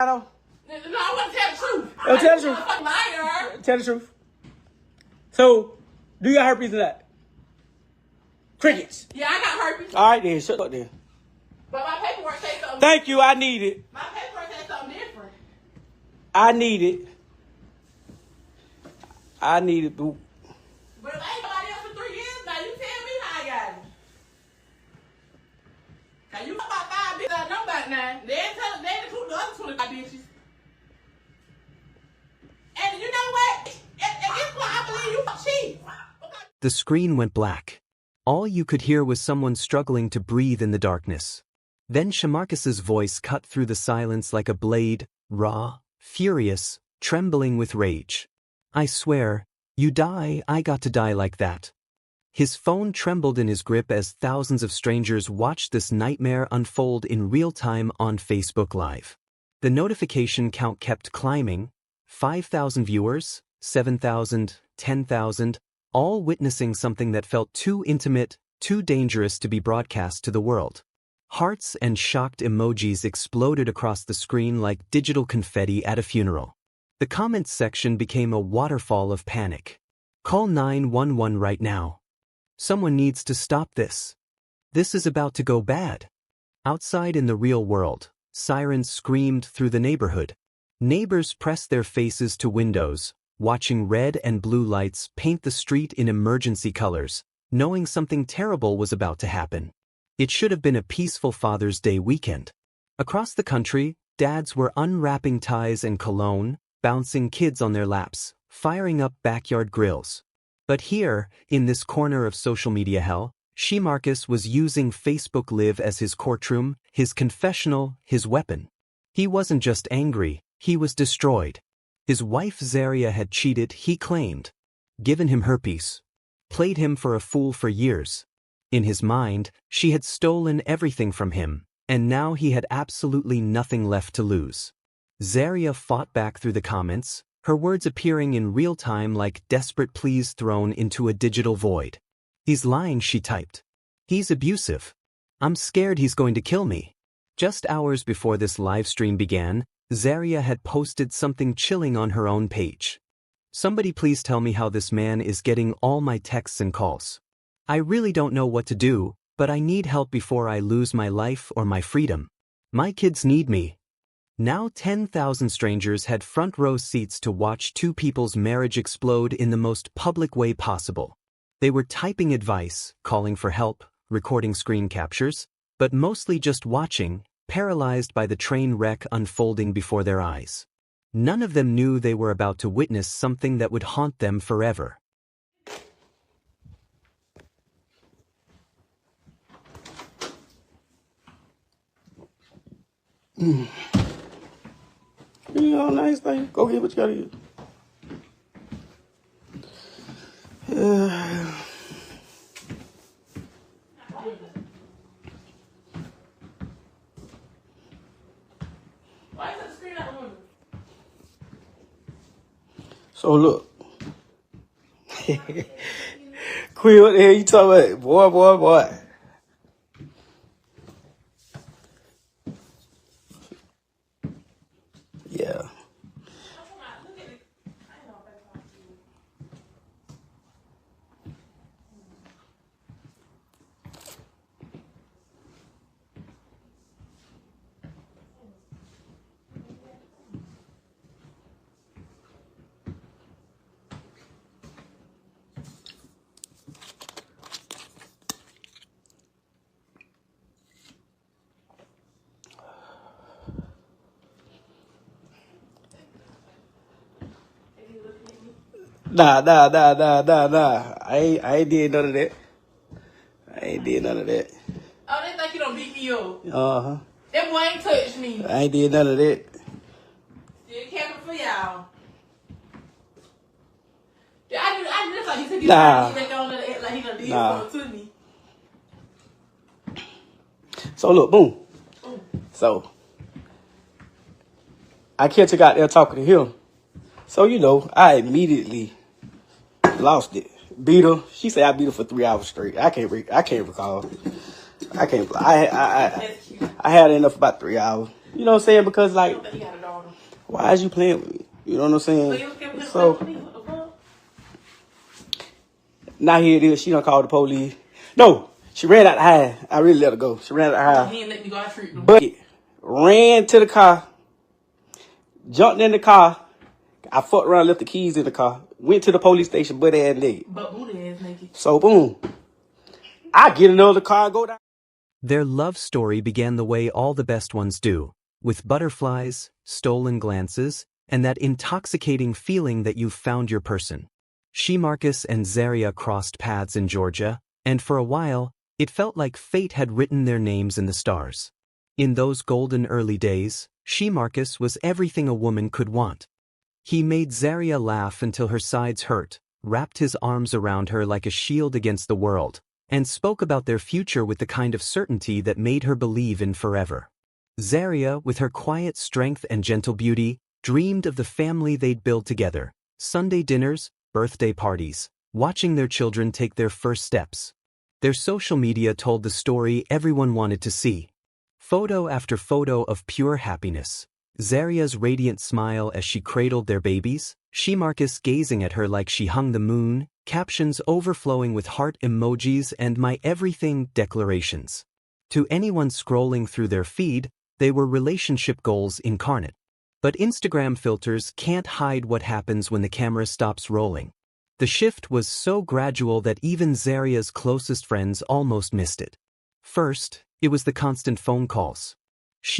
I don't. No, I want to tell the truth. Tell the truth. Liar. Tell the truth. So, do you got herpes or not? Crickets. Yeah, I got herpes. All right, then. Shut up, then. But my paperwork says something. Thank you. I need it. My paperwork says something different. I need it. I need it, boo. But if I ain't nobody else for 3 years now, you tell me how I got it. Now you got about 5 bitches I know about now. They ain't telling the other 25 bitches. And you know what? And guess what? I believe you cheat. The screen went black. All you could hear was someone struggling to breathe in the darkness. Then Shamarcus's voice cut through the silence like a blade, raw, furious, trembling with rage. I swear, you die, I got to die like that. His phone trembled in his grip as thousands of strangers watched this nightmare unfold in real time on Facebook Live. The notification count kept climbing. 5,000 viewers, 7,000, 10,000, all witnessing something that felt too intimate, too dangerous to be broadcast to the world. Hearts and shocked emojis exploded across the screen like digital confetti at a funeral. The comments section became a waterfall of panic. Call 911 right now. Someone needs to stop this. This is about to go bad. Outside in the real world, sirens screamed through the neighborhood. Neighbors pressed their faces to windows, watching red and blue lights paint the street in emergency colors, knowing something terrible was about to happen. It should have been a peaceful Father's Day weekend. Across the country, dads were unwrapping ties and cologne, bouncing kids on their laps, firing up backyard grills. But here, in this corner of social media hell, Shamarcus was using Facebook Live as his courtroom, his confessional, his weapon. He wasn't just angry, he was destroyed. His wife Zaria had cheated, he claimed, given him herpes, played him for a fool for years. In his mind, she had stolen everything from him, and now he had absolutely nothing left to lose. Zaria fought back through the comments, her words appearing in real time like desperate pleas thrown into a digital void. He's lying, she typed. He's abusive. I'm scared he's going to kill me. Just hours before this live stream began, Zaria had posted something chilling on her own page. Somebody please tell me how this man is getting all my texts and calls. I really don't know what to do, but I need help before I lose my life or my freedom. My kids need me. Now 10,000 strangers had front row seats to watch two people's marriage explode in the most public way possible. They were typing advice, calling for help, recording screen captures, but mostly just watching, paralyzed by the train wreck unfolding before their eyes. None of them knew they were about to witness something that would haunt them forever. You know, nice thing. Go get what you gotta get. Why is that screen out the window? So look. Queen, what the hell you talking about? Boy. Yeah. Nah. I ain't did none of that. Oh, they think you don't beat me up. Uh-huh. That boy ain't touched me. I ain't did none of that. Still capping for y'all. I just like he said, Nah. like he done did something to me. So look, boom. Ooh. So I catch a guy there talking to him. So, you know, I immediately lost it. Beat her. She said I beat her for 3 hours straight. I can't recall. I had enough for about 3 hours. You know what I'm saying? Because like, I don't think he got a dog. Why is you playing with me? You know what I'm So saying? you was giving him So company? What the fuck? now here it is. She done called the police. No, she ran out the house. I really let her go. She ran out the house. He ain't let me go. I treat them. But ran to the car, jumped in the car. I fucked around, left the keys in the car. Went to the police station, butt ass naked. But booty ass naked. So boom, I get another car and go down. Their love story began the way all the best ones do, with butterflies, stolen glances, and that intoxicating feeling that you've found your person. Marcus and Zaria crossed paths in Georgia, and for a while, it felt like fate had written their names in the stars. In those golden early days, Marcus was everything a woman could want. He made Zaria laugh until her sides hurt, wrapped his arms around her like a shield against the world, and spoke about their future with the kind of certainty that made her believe in forever. Zaria, with her quiet strength and gentle beauty, dreamed of the family they'd build together, Sunday dinners, birthday parties, watching their children take their first steps. Their social media told the story everyone wanted to see. Photo after photo of pure happiness. Zaria's radiant smile as she cradled their babies, Marcus gazing at her like she hung the moon, captions overflowing with heart emojis and my everything declarations. To anyone scrolling through their feed, they were relationship goals incarnate. But Instagram filters can't hide what happens when the camera stops rolling. The shift was so gradual that even Zaria's closest friends almost missed it. First, it was the constant phone calls.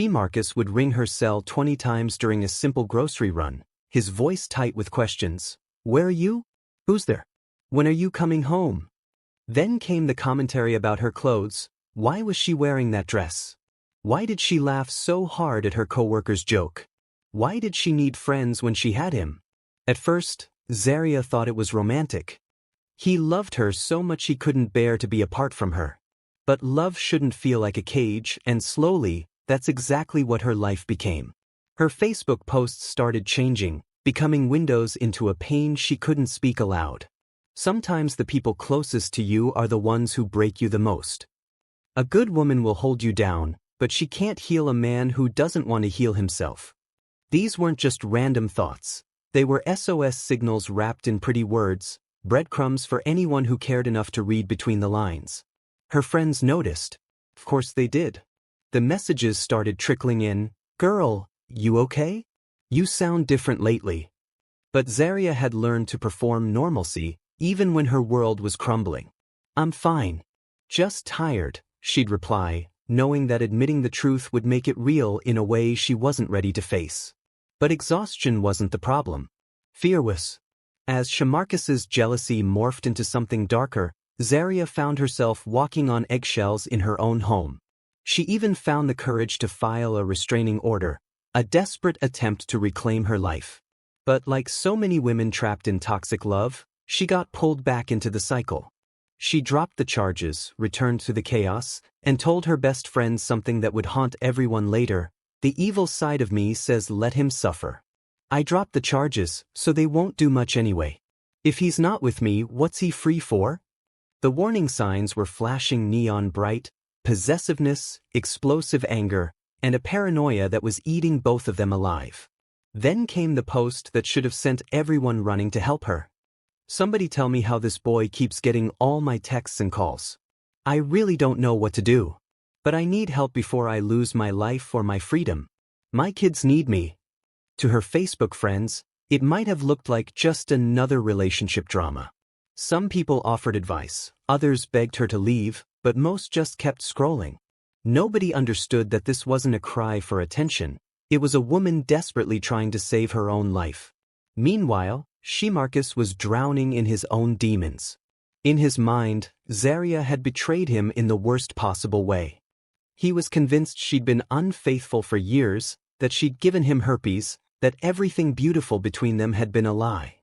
Marcus would ring her cell 20 times during a simple grocery run, his voice tight with questions. Where are you? Who's there? When are you coming home? Then came the commentary about her clothes. Why was she wearing that dress? Why did she laugh so hard at her coworker's joke? Why did she need friends when she had him? At first, Zaria thought it was romantic. He loved her so much he couldn't bear to be apart from her. But love shouldn't feel like a cage, and slowly, that's exactly what her life became. Her Facebook posts started changing, becoming windows into a pain she couldn't speak aloud. Sometimes the people closest to you are the ones who break you the most. A good woman will hold you down, but she can't heal a man who doesn't want to heal himself. These weren't just random thoughts. They were SOS signals wrapped in pretty words, breadcrumbs for anyone who cared enough to read between the lines. Her friends noticed. Of course they did. The messages started trickling in. Girl, you okay? You sound different lately. But Zaria had learned to perform normalcy, even when her world was crumbling. I'm fine. Just tired, she'd reply, knowing that admitting the truth would make it real in a way she wasn't ready to face. But exhaustion wasn't the problem. Fear was. As Marcus's jealousy morphed into something darker, Zaria found herself walking on eggshells in her own home. She even found the courage to file a restraining order, a desperate attempt to reclaim her life. But like so many women trapped in toxic love, she got pulled back into the cycle. She dropped the charges, returned to the chaos, and told her best friend something that would haunt everyone later. The evil side of me says let him suffer. I dropped the charges, so they won't do much anyway. If he's not with me, what's he free for? The warning signs were flashing neon bright: possessiveness, explosive anger, and a paranoia that was eating both of them alive. Then came the post that should have sent everyone running to help her. Somebody tell me how this boy keeps getting all my texts and calls. I really don't know what to do. But I need help before I lose my life or my freedom. My kids need me. To her Facebook friends, it might have looked like just another relationship drama. Some people offered advice, others begged her to leave, but most just kept scrolling. Nobody understood that this wasn't a cry for attention. It was a woman desperately trying to save her own life. Meanwhile, Marcus was drowning in his own demons. In his mind, Zaria had betrayed him in the worst possible way. He was convinced she'd been unfaithful for years, that she'd given him herpes, that everything beautiful between them had been a lie.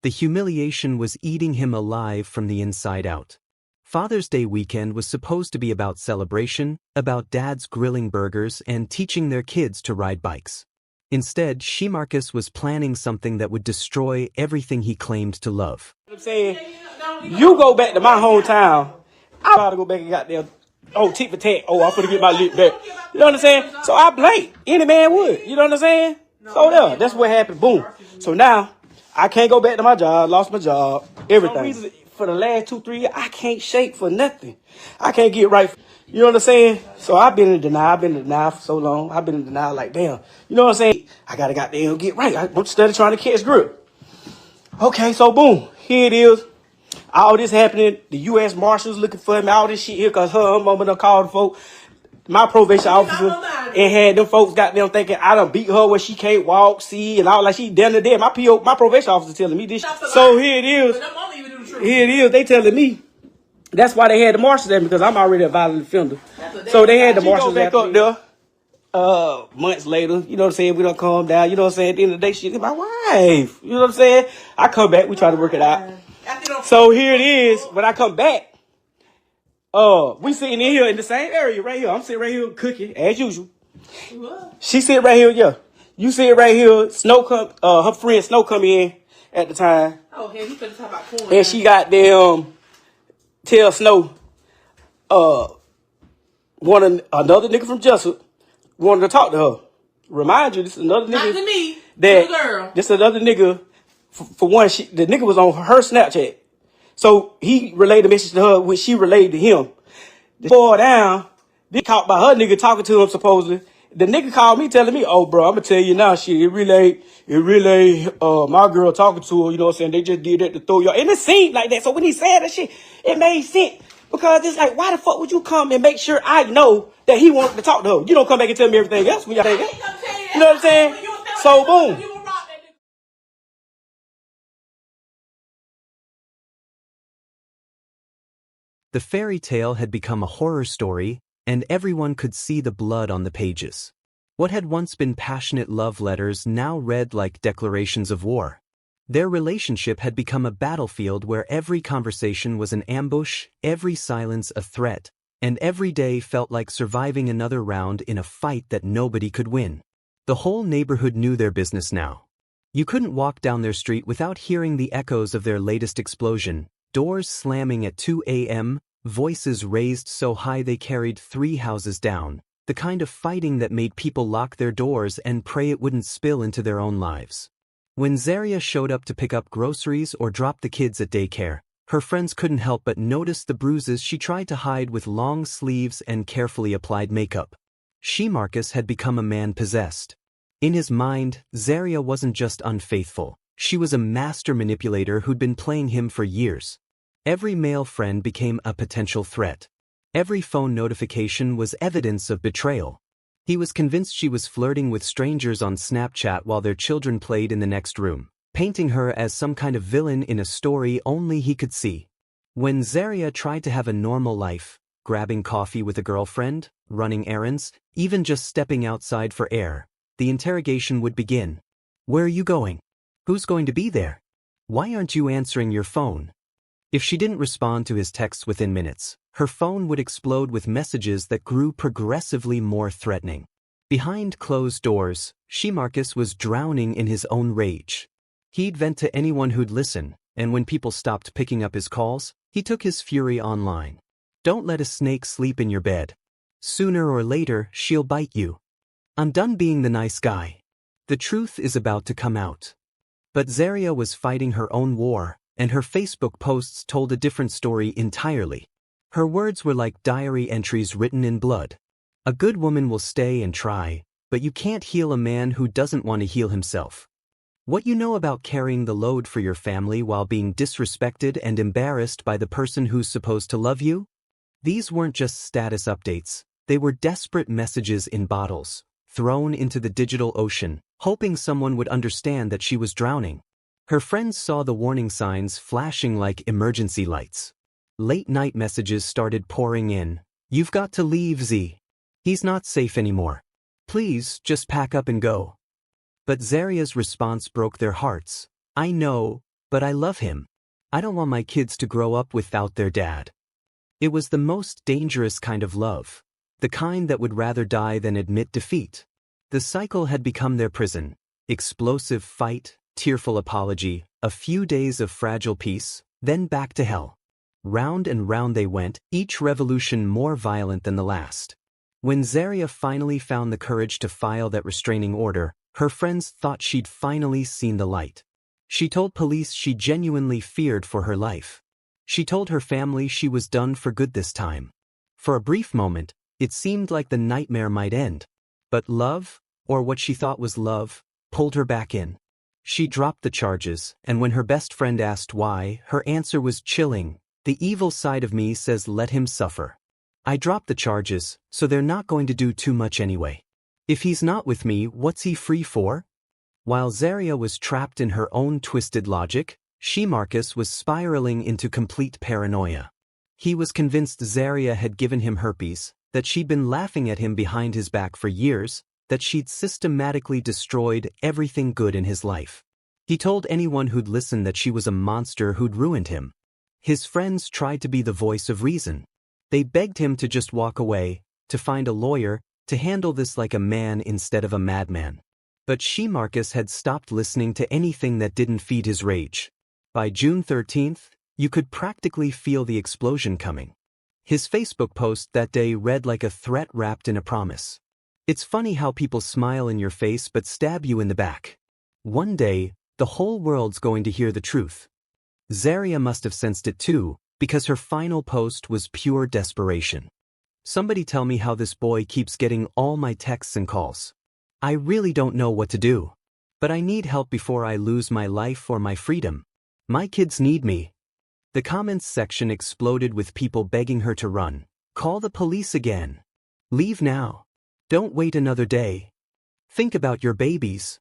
The humiliation was eating him alive from the inside out. Father's Day weekend was supposed to be about celebration, about dads grilling burgers and teaching their kids to ride bikes. Instead, Marcus was planning something that would destroy everything he claimed to love. I'm saying, you go back to my hometown, I'm about to go back and got there. Oh, tit for tat. Oh, I'm gonna get my lip back. You know what I'm saying? So I blame any man would. You know what I'm saying? So yeah, that's what happened. Boom. So now I can't go back to my job. Lost my job. Everything. For the last 2-3 years, I can't shake for nothing. I can't get right. You know what I'm saying? So I've been in denial. I've been in denial for so long. I've been in denial like, damn. You know what I'm saying? I gotta goddamn get right. I'm studying trying to catch grip. Okay, so boom. Here it is. All this happening. The U.S. Marshals looking for me. All this shit here because her mama done called the folk. My probation officer and had them folks got them thinking I done beat her where she can't walk, see, and all like she down to dead. My probation officer telling me this. So here it is. Here it is. They telling me that's why they had the marshals there because I'm already a violent offender. So they had the marshals back up there. Months later, you know what I'm saying? We don't calm down. You know what I'm saying? At the end of the day, she's my wife. You know what I'm saying? I come back. We try to work it out. So here it is. When I come back. We sitting in here in the same area right here. I'm sitting right here cooking as usual. She sit right here, yeah. You sit right here. Snow come, her friend Snow come in at the time. Oh, yeah, he finna talk about corn. And she got them tell Snow, another nigga from Jessup wanted to talk to her. Remind you, this is another nigga. Not to me, that, to the girl. This is another nigga. For one, the nigga was on her Snapchat. So he relayed the message to her, which she relayed to him. The boy down, they caught by her nigga talking to him supposedly. The nigga called me telling me, oh bro, I'm gonna tell you now, shit, it really, my girl talking to her, you know what I'm saying? They just did that to throw y'all. And it seemed like that. So when he said that shit, it made sense. Because it's like, why the fuck would you come and make sure I know that he wanted to talk to her? You don't come back and tell me everything else when y'all think that. You know what I'm saying? So boom. The fairy tale had become a horror story, and everyone could see the blood on the pages. What had once been passionate love letters now read like declarations of war. Their relationship had become a battlefield where every conversation was an ambush, every silence a threat, and every day felt like surviving another round in a fight that nobody could win. The whole neighborhood knew their business now. You couldn't walk down their street without hearing the echoes of their latest explosion, doors slamming at 2 a.m., voices raised so high they carried 3 houses down, the kind of fighting that made people lock their doors and pray it wouldn't spill into their own lives. When Zaria showed up to pick up groceries or drop the kids at daycare, her friends couldn't help but notice the bruises she tried to hide with long sleeves and carefully applied makeup. Marcus had become a man possessed. In his mind, Zaria wasn't just unfaithful, she was a master manipulator who'd been playing him for years. Every male friend became a potential threat. Every phone notification was evidence of betrayal. He was convinced she was flirting with strangers on Snapchat while their children played in the next room, painting her as some kind of villain in a story only he could see. When Zaria tried to have a normal life, grabbing coffee with a girlfriend, running errands, even just stepping outside for air, the interrogation would begin. Where are you going? Who's going to be there? Why aren't you answering your phone? If she didn't respond to his texts within minutes, her phone would explode with messages that grew progressively more threatening. Behind closed doors, Marcus was drowning in his own rage. He'd vent to anyone who'd listen, and when people stopped picking up his calls, he took his fury online. Don't let a snake sleep in your bed. Sooner or later, she'll bite you. I'm done being the nice guy. The truth is about to come out. But Zaria was fighting her own war, and her Facebook posts told a different story entirely. Her words were like diary entries written in blood. A good woman will stay and try, but you can't heal a man who doesn't want to heal himself. What you know about carrying the load for your family while being disrespected and embarrassed by the person who's supposed to love you? These weren't just status updates, they were desperate messages in bottles, thrown into the digital ocean, hoping someone would understand that she was drowning. Her friends saw the warning signs flashing like emergency lights. Late-night messages started pouring in. You've got to leave, Z. He's not safe anymore. Please, just pack up and go. But Zaria's response broke their hearts. I know, but I love him. I don't want my kids to grow up without their dad. It was the most dangerous kind of love. The kind that would rather die than admit defeat. The cycle had become their prison. Explosive fight, tearful apology, a few days of fragile peace, then back to hell. Round and round they went, each revolution more violent than the last. When Zaria finally found the courage to file that restraining order, Her friends thought she'd finally seen the light. She told police she genuinely feared for her life. She told her family she was done for good this time. For a brief moment, it seemed like the nightmare might end. But love, or what she thought was love, pulled her back in. She dropped the charges, and when her best friend asked why, her answer was chilling. The evil side of me says let him suffer. I dropped the charges, so they're not going to do too much anyway. If he's not with me, what's he free for? While Zaria was trapped in her own twisted logic, Marcus was spiraling into complete paranoia. He was convinced Zaria had given him herpes, that she'd been laughing at him behind his back for years, that she'd systematically destroyed everything good in his life. He told anyone who'd listen that she was a monster who'd ruined him. His friends tried to be the voice of reason. They begged him to just walk away, to find a lawyer, to handle this like a man instead of a madman. But Marcus had stopped listening to anything that didn't feed his rage. By June 13th, you could practically feel the explosion coming. His Facebook post that day read like a threat wrapped in a promise. It's funny how people smile in your face but stab you in the back. One day, the whole world's going to hear the truth. Zaria must have sensed it too, because her final post was pure desperation. Somebody tell me how this boy keeps getting all my texts and calls. I really don't know what to do. But I need help before I lose my life or my freedom. My kids need me. The comments section exploded with people begging her to run. Call the police again. Leave now. Don't wait another day. Think about your babies.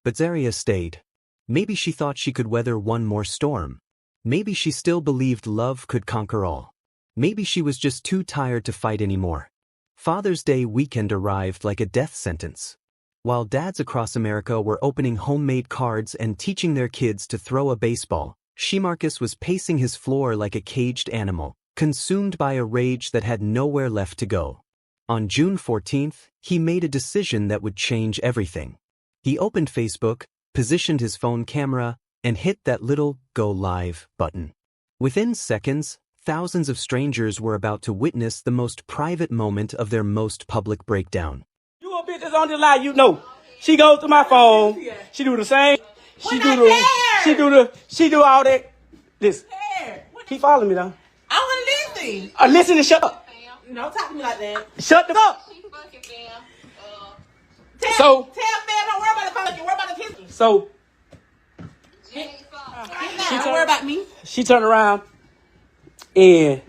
But Zaria stayed. Maybe she thought she could weather one more storm. Maybe she still believed love could conquer all. Maybe she was just too tired to fight anymore. Father's Day weekend arrived like a death sentence. While dads across America were opening homemade cards and teaching their kids to throw a baseball, Marcus was pacing his floor like a caged animal, consumed by a rage that had nowhere left to go. On June 14th, he made a decision that would change everything. He opened Facebook, positioned his phone camera, and hit that little "Go Live" button. Within seconds, thousands of strangers were about to witness the most private moment of their most public breakdown. You a bitch that's on the line, you know. She goes to my phone. She do the same. She do all that. Listen. Keep following me though. I want to listen. Listen and shut up. Don't talk to me like that. Shut the fuck up. Tell Fam, don't worry about the phone. Worry about the kids. So Don't worry about me. she turned around and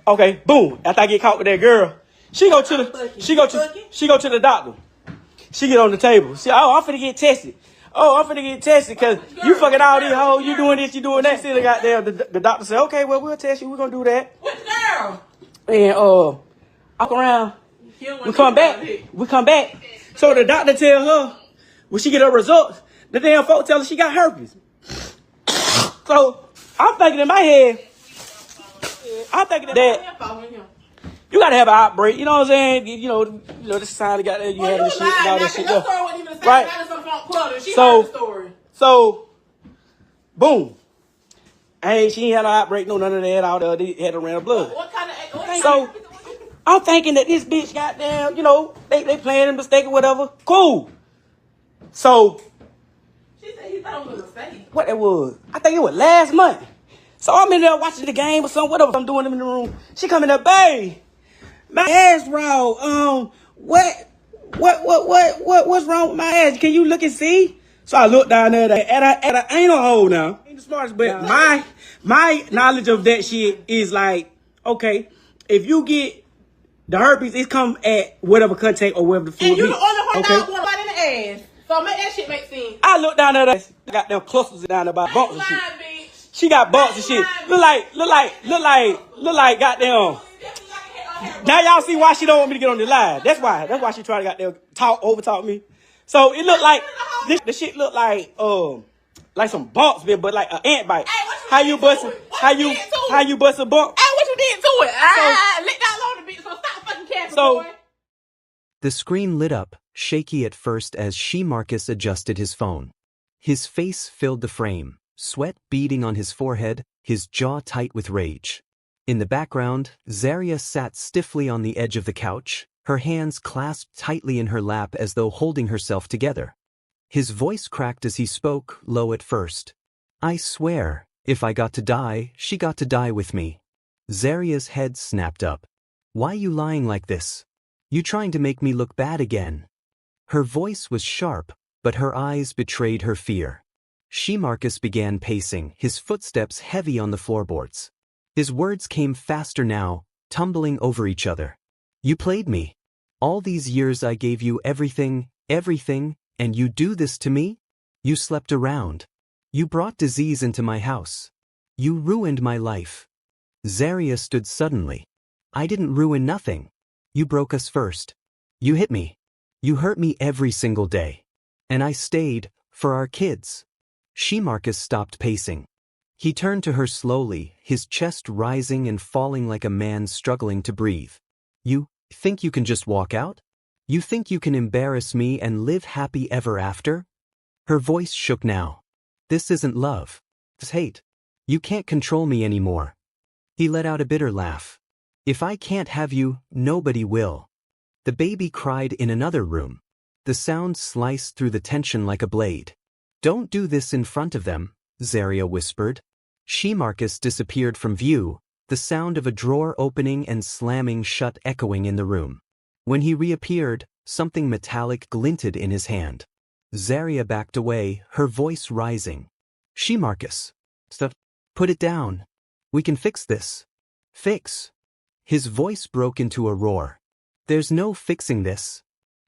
okay, boom. After I get caught with that girl, she go to the doctor. She get on the table. She, I'm finna get tested. I'm finna get tested because you fucking all these hoes. You doing this, you doing that. Still got there. The doctor said, okay, well, we'll test you. We're gonna do that. Which girl? And I walk around. We come back. So the doctor tell her when she get her results, the damn folks tell her she got herpes. So I'm thinking in my head, that you gotta have an outbreak. You know what I'm saying? You know this society got that. You have this shit and all that shit. Right. So, boom. She ain't had an outbreak, no none of that. All the other had to run her blood. What kind of? So I'm thinking that this bitch goddamn, they playing a mistake or whatever. Cool. So She said you thought it was a mistake. what it was? I think it was last month. So I'm in there watching the game or something, whatever I'm doing in the room. She come in there, babe. My ass raw. What's wrong with my ass? Can you look and see? So I look down there at a anal hole now. Ain't the smartest, but my knowledge of that shit is like, okay, if you get the herpes, it come at whatever contact or whatever the food. And you the only one that want in the ass. So make that shit make sense. I look down there, got them clusters down there by bumps and shit. Bitch. She got bumps and shit. Look like goddamn. Now y'all see why she don't want me to get on the live. That's why she trying to goddamn overtalk me. So it looked like the shit looked like some bumps, but like an ant bite. Hey, how you bust a bump? Hey, what you did to it? Lick that load of bitch. So stop fucking capping, boy. The screen lit up, shaky at first as Marcus adjusted his phone. His face filled the frame, sweat beading on his forehead, his jaw tight with rage. In the background, Zaria sat stiffly on the edge of the couch, her hands clasped tightly in her lap as though holding herself together. His voice cracked as he spoke, low at first. I swear, if I got to die, she got to die with me. Zaria's head snapped up. Why you lying like this? You trying to make me look bad again? Her voice was sharp, but her eyes betrayed her fear. Marcus began pacing, his footsteps heavy on the floorboards. His words came faster now, tumbling over each other. You played me. All these years I gave you everything, and you do this to me? You slept around. You brought disease into my house. You ruined my life. Zaria stood suddenly. I didn't ruin nothing. You broke us first. You hit me. You hurt me every single day. And I stayed, for our kids. Marcus stopped pacing. He turned to her slowly, his chest rising and falling like a man struggling to breathe. You think you can just walk out? You think you can embarrass me and live happy ever after? Her voice shook now. This isn't love. It's hate. You can't control me anymore. He let out a bitter laugh. If I can't have you, nobody will. The baby cried in another room. The sound sliced through the tension like a blade. Don't do this in front of them, Zaria whispered. Marcus disappeared from view, the sound of a drawer opening and slamming shut echoing in the room. When he reappeared, something metallic glinted in his hand. Zaria backed away, her voice rising. Marcus. Put it down. We can fix this. Fix. His voice broke into a roar. There's no fixing this.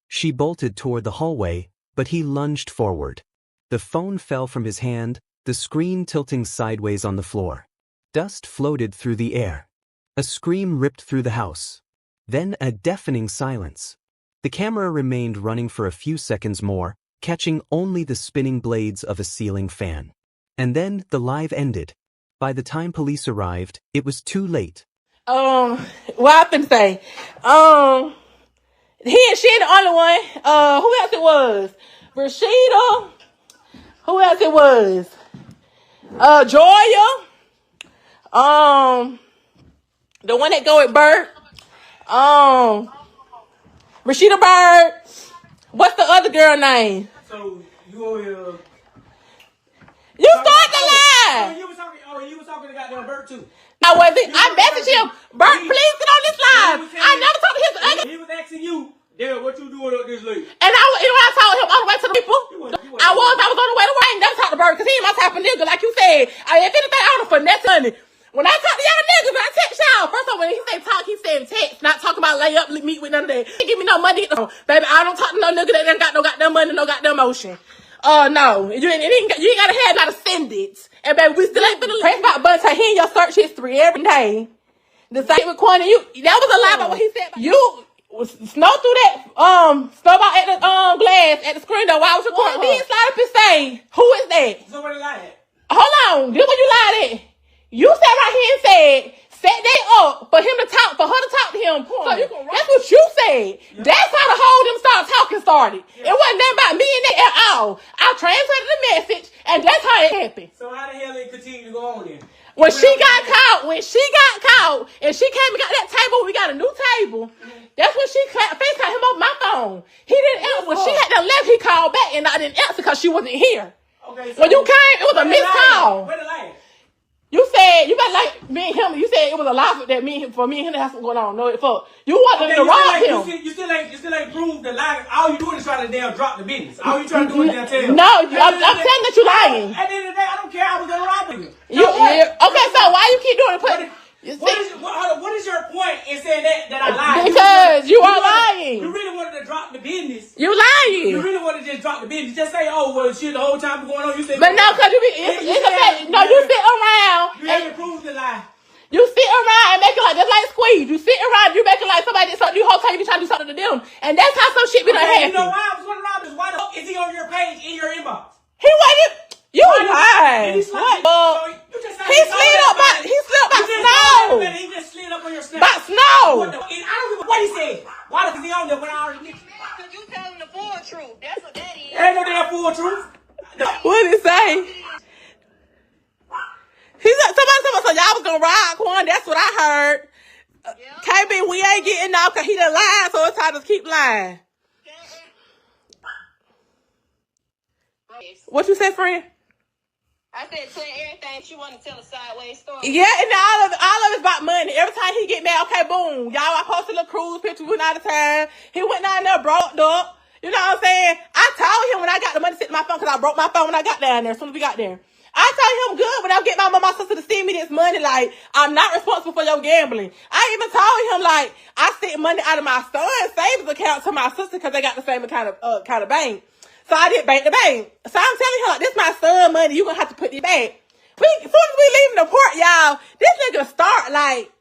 She bolted toward the hallway, but he lunged forward. The phone fell from his hand, the screen tilting sideways on the floor. Dust floated through the air. A scream ripped through the house. Then a deafening silence. The camera remained running for a few seconds more, catching only the spinning blades of a ceiling fan. And then the live ended. By the time police arrived, it was too late. What I been say? He and she the only one. Who else it was? Rashida. Who else it was? Joya. The one that go with Bert. Rashida Bird. What's the other girl name? So you over here. You start the lie. You was talking to goddamn Bert too. I wasn't. I messaged him. Bert, please get on this live. I never talked to his other. He was asking you, Dad, what you doing up this late? And I told him on the way to the people. I was on the way to work. I ain't never talked to Bert because he ain't my type of nigga, like you said. If anything, I would have finesse money. When I talk to y'all niggas, I text y'all. First of all, when he say talk, he said text, not talking about lay up, meet with none of that. He give me no money. Baby, I don't talk to no nigga that ain't got no goddamn money, no goddamn motion. No. You ain't gotta have, gotta send it. And baby, we still ain't finna press about button to hear your search history every day. The same with Quinn, that was a lie about what he said. You snow through that, snowball at the, glass at the screen door. Why was you recording? Then slide up and say, who is that? Somebody lied. Hold on. This what you lied at. You sat right here and said, set that up for her to talk to him. So that's what you said. Yeah. That's how the whole them talking started. Yeah. It wasn't nothing about me and that at all. I translated the message, and that's how it happened. So how the hell it continue to go on then? When she got caught, and she came and got that table, we got a new table. That's when she FaceTimed him on my phone. He didn't answer. When she had done left, he called back, and I didn't answer because she wasn't here. Okay, so when you came, it was a missed call. Where the light? You said, you better like me and him, you said it was a lie that me and him to have something going on. No, it fuck. You wanted to rob him. You still ain't proved the lie. All you doing is trying to damn drop the business. All you trying to do is damn tell. No, I'm telling that you lying. At the end of the day, I don't care. I was gonna rob him. Okay, so why you keep doing it? What is your point in saying that I lied? Because you are lying. You really wanted to drop the business. You lying. You really wanted to just drop the business. Just say, oh, well, shit, the whole time going on, you said. But no, because you sit around. You haven't proved the lie. You sit around and make it like, just like Squeeze. You sit around, you make it like somebody did something. You whole time you be trying to do something to them. And that's how some shit be done happen. You know why I was going to rob this? Why the fuck is he on your page, in your inbox? He wasn't. You lied. He slid up by snow. He just slid up on your snap. By snow. I don't give a what he said. Why the fuck is he on there when I already knew? Because you telling the full truth. That's what that is. Ain't no damn full truth. What did he say? He said, somebody said, y'all was going to ride, Quan. That's what I heard. KB, we ain't getting off because he done lied, so it's time to keep lying. What you said, friend? I said, tell everything she want to tell a sideways story. Yeah, and all of it's about money. Every time he get mad, okay, boom. Y'all, I posted a little cruise picture. We went out of time. He went down there, broke up. You know what I'm saying? I told him when I got the money to sit in my phone, because I broke my phone when I got down there, as soon as we got there. I told him good when I get my mom, my sister to send me this money. Like, I'm not responsible for your gambling. I even told him, like, I sent money out of my son's savings account to my sister because they got the same kind of bank. So I did bank to bank. So I'm telling her, like, this my son money. You gonna have to put it back. As soon as we leaving the port, y'all, this nigga start like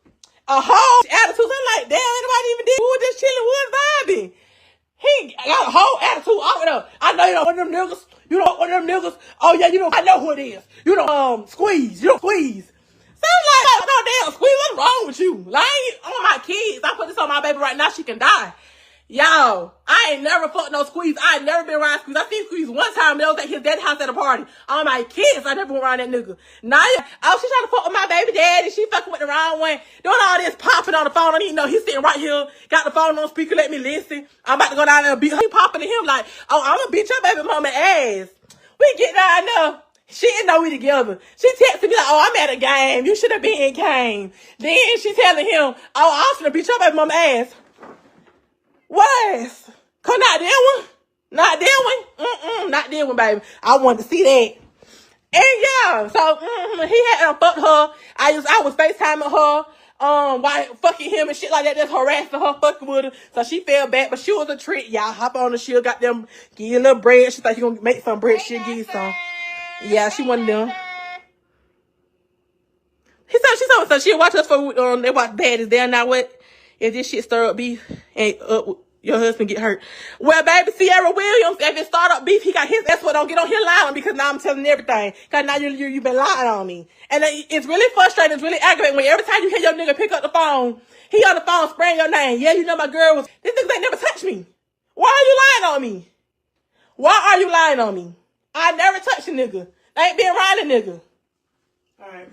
a whole attitude. I'm like, damn, anybody even did? We were just chilling, we was vibing. He got a whole attitude off of them. I know you don't want them niggas. You don't want them niggas. Oh yeah, you know, I know who it is. You don't squeeze. You don't squeeze. So I'm like, no damn squeeze. What's wrong with you? Like, on my kids. I put this on my baby right now. She can die. Y'all, I ain't never fucked no squeeze. I ain't never been around squeeze. I seen squeeze one time. It was at his dad's house at a party. All my kids, I never went around that nigga. Now, oh, she trying to fuck with my baby daddy. She fucking with the wrong one. Doing all this popping on the phone. I don't even know he's sitting right here. Got the phone on speaker. Let me listen. I'm about to go down there and beat her. He popping to him like, oh, I'm gonna beat your baby mama ass. We get down there. She didn't know we together. She texted me like, oh, I'm at a game. You should have been in game. Then she telling him, oh, I'm gonna beat your baby mama ass. What? Cause not that one? Not that one? Not that one, baby. I wanted to see that. And yeah, so he had fucked her. I was FaceTiming her, while fucking him and shit like that, just harassing her, fucking with her. So she fell back, but she was a trick. Y'all hop on her, she'll got them, give you a little bread. She thought you gonna make some bread, she'll give you some. Yeah, she one of them. So she'll watch us for, they watch Baddies. They're not what? If this shit stir up beef and your husband get hurt. Well, baby, Sierra Williams, if it start up beef, he got his ass. What don't get on here lying, because now I'm telling everything. Because now you've been lying on me. And it's really frustrating. It's really aggravating when every time you hear your nigga pick up the phone, he on the phone spraying your name. Yeah, you know my girl was, this nigga ain't never touched me. Why are you lying on me? Why are you lying on me? I never touched a nigga. I ain't been around a nigga. Alright.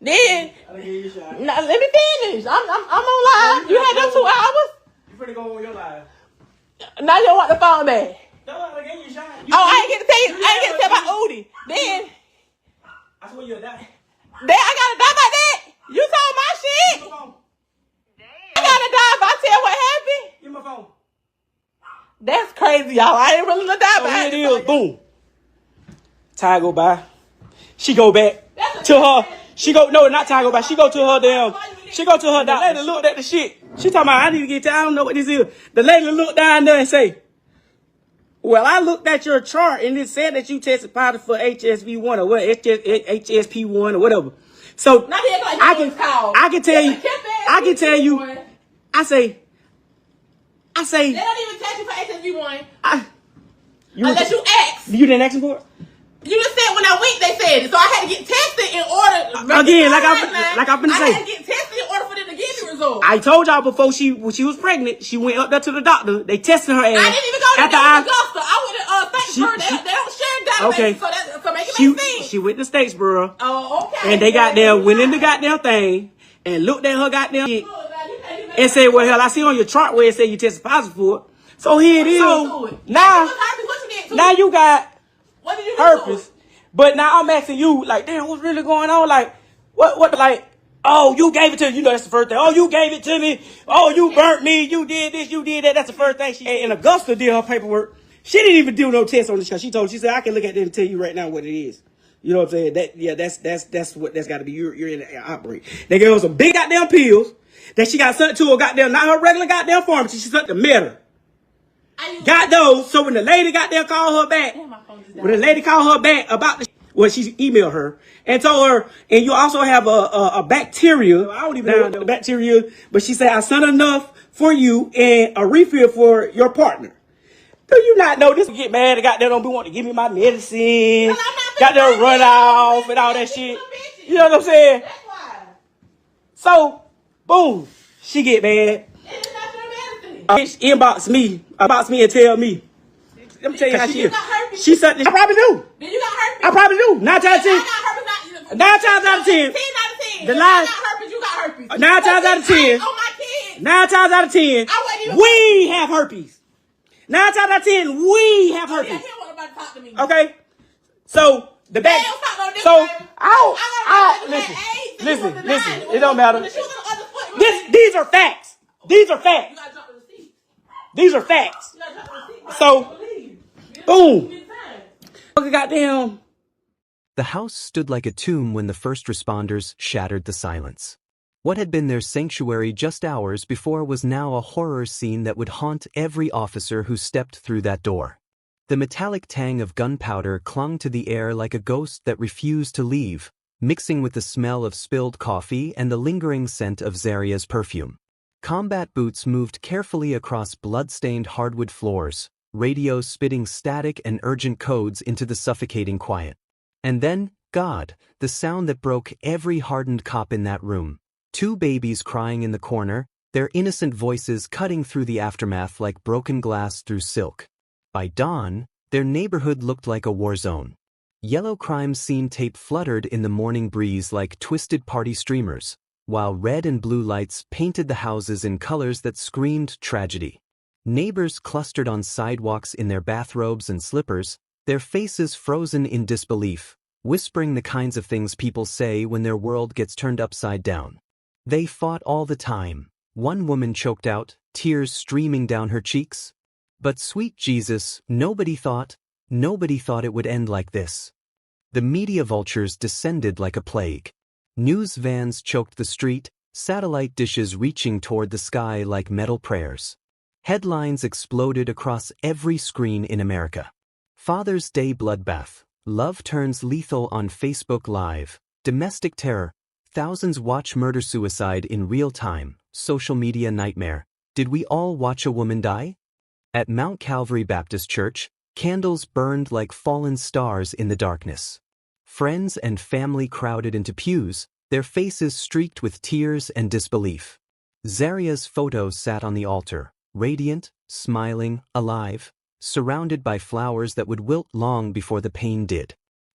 Then, I'll give you a shot. now, let me finish. I'm on live. You had them 2 hours. You finna go on your live. Now you don't want the phone back. No, I'll give you a shot. I ain't get to tell you. I ain't get to tell about Udi. Then I swear you'll die. I gotta die about that. You told my shit. Give me my phone. I gotta die if I tell what happened. Give me my phone. That's crazy, y'all. I ain't really gonna die So about here it is. Boom. Time go by. She go back to her. She go, no, not time go by. She go to her damn. She go to her. The lady looked at the shit. She talking about, I need to get to, I don't know what this is. The lady looked down there and say, well, I looked at your chart and it said that you tested positive for HSV1 or what, HSP1 or whatever. So I can tell you, I say, They don't even test you for HSV1 you unless you ask. You didn't ask for it? You just said when I went, they said it. So I had to get tested in order. Again, like I've been saying. I had to get tested in order for them to give me results. I told y'all before when she was pregnant, she went up there to the doctor. They tested her ass. I didn't even go to Augusta. I went to Statesboro. They don't share databases. Okay. So make it make sense. She went to Statesboro. Oh, okay. And they got there, went in the goddamn thing, and looked at her goddamn shit, and said, well, hell, I see on your chart where it said you tested positive for it. So here it is. So now you got herpes. But now I'm asking you, like, damn, what's really going on? Like, what, like, oh, you gave it to me. You know, that's the first thing. Oh, you gave it to me. Oh, you burnt me. You did this, you did that. That's the first thing. And Augusta did her paperwork. She didn't even do no test on this because she said, I can look at it and tell you right now what it is. You know what I'm saying? That's got to be, you're in an outbreak. They gave her some big goddamn pills that she got sent to her goddamn, not her regular goddamn pharmacy. She sent to Meta. Got those. So when the lady goddamn called her back, about the, well, she emailed her and told her, and you also have a bacteria. I don't even know what the bacteria, but she said, I sent enough for you and a refill for your partner. Do you not know this? Get mad and goddamn don't be wanting to give me my medicine. Goddamn run off and all that shit. You know what I'm saying? So, boom, she get mad. Bitch inbox me and tell me. Let me tell you how she is. She said, I probably do. Then you got herpes. I probably do. 9 times out of 10. 10 out of 10. The lie. lie. You got herpes. You got herpes. 9 times out of 10. Oh my kids. 9 times out of 10. We have herpes. 9 times out of 10, we have herpes. Yeah, he don't want nobody to talk to me. Okay? So, the back. So, listen. It don't matter. These are facts. These are facts. These are facts. So, boom. Goddamn. The house stood like a tomb when the first responders shattered the silence. What had been their sanctuary just hours before was now a horror scene that would haunt every officer who stepped through that door. The metallic tang of gunpowder clung to the air like a ghost that refused to leave, mixing with the smell of spilled coffee and the lingering scent of Zaria's perfume. Combat boots moved carefully across blood-stained hardwood floors, radios spitting static and urgent codes into the suffocating quiet. And then, God, the sound that broke every hardened cop in that room. 2 babies crying in the corner, their innocent voices cutting through the aftermath like broken glass through silk. By dawn, their neighborhood looked like a war zone. Yellow crime scene tape fluttered in the morning breeze like twisted party streamers, while red and blue lights painted the houses in colors that screamed tragedy. Neighbors clustered on sidewalks in their bathrobes and slippers, their faces frozen in disbelief, whispering the kinds of things people say when their world gets turned upside down. They fought all the time, one woman choked out, tears streaming down her cheeks. But sweet Jesus, nobody thought it would end like this. The media vultures descended like a plague. News vans choked the street, satellite dishes reaching toward the sky like metal prayers. Headlines exploded across every screen in America. Father's Day bloodbath, love turns lethal on Facebook Live, domestic terror, thousands watch murder-suicide in real time, social media nightmare. Did we all watch a woman die? At Mount Calvary Baptist Church, candles burned like fallen stars in the darkness. Friends and family crowded into pews, their faces streaked with tears and disbelief. Zaria's photo sat on the altar, radiant, smiling, alive, surrounded by flowers that would wilt long before the pain did.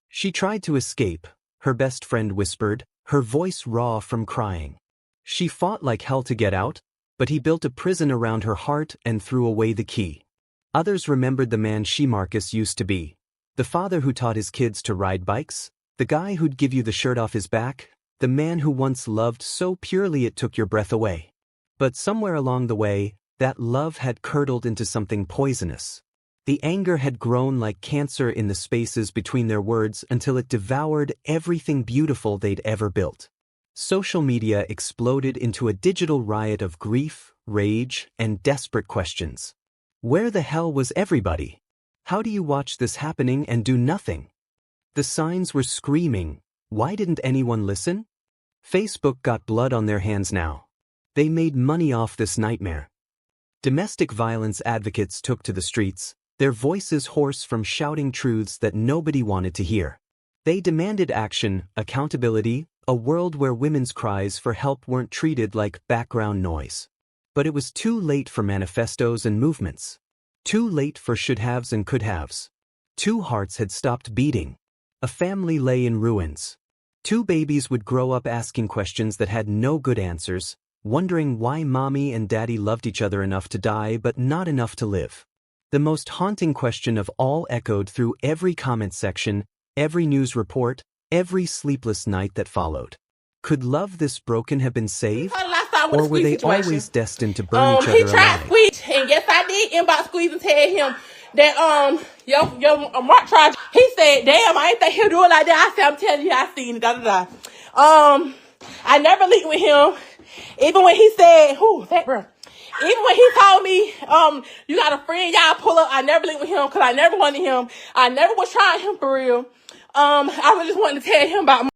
She tried to escape, her best friend whispered, her voice raw from crying. She fought like hell to get out, but he built a prison around her heart and threw away the key. Others remembered the man Marcus used to be. The father who taught his kids to ride bikes, the guy who'd give you the shirt off his back, the man who once loved so purely it took your breath away. But somewhere along the way, that love had curdled into something poisonous. The anger had grown like cancer in the spaces between their words until it devoured everything beautiful they'd ever built. Social media exploded into a digital riot of grief, rage, and desperate questions. Where the hell was everybody? How do you watch this happening and do nothing? The signs were screaming. Why didn't anyone listen? Facebook got blood on their hands now. They made money off this nightmare. Domestic violence advocates took to the streets, their voices hoarse from shouting truths that nobody wanted to hear. They demanded action, accountability, a world where women's cries for help weren't treated like background noise. But it was too late for manifestos and movements. Too late for should-haves and could-haves. 2 hearts had stopped beating. A family lay in ruins. 2 babies would grow up asking questions that had no good answers, wondering why mommy and daddy loved each other enough to die but not enough to live. The most haunting question of all echoed through every comment section, every news report, every sleepless night that followed. Could love this broken have been saved? Or were they always destined to burn each other alive? He tried to squeeze, and yes, I did inbox squeeze and tell him that your Mark tried. He said, "Damn, I ain't think he'll do it like that." I said, "I'm telling you, I seen it." I never linked with him, even when he said, even when he told me, you got a friend, y'all pull up. I never linked with him because I never wanted him. I never was trying him for real. I really just wanted to tell him about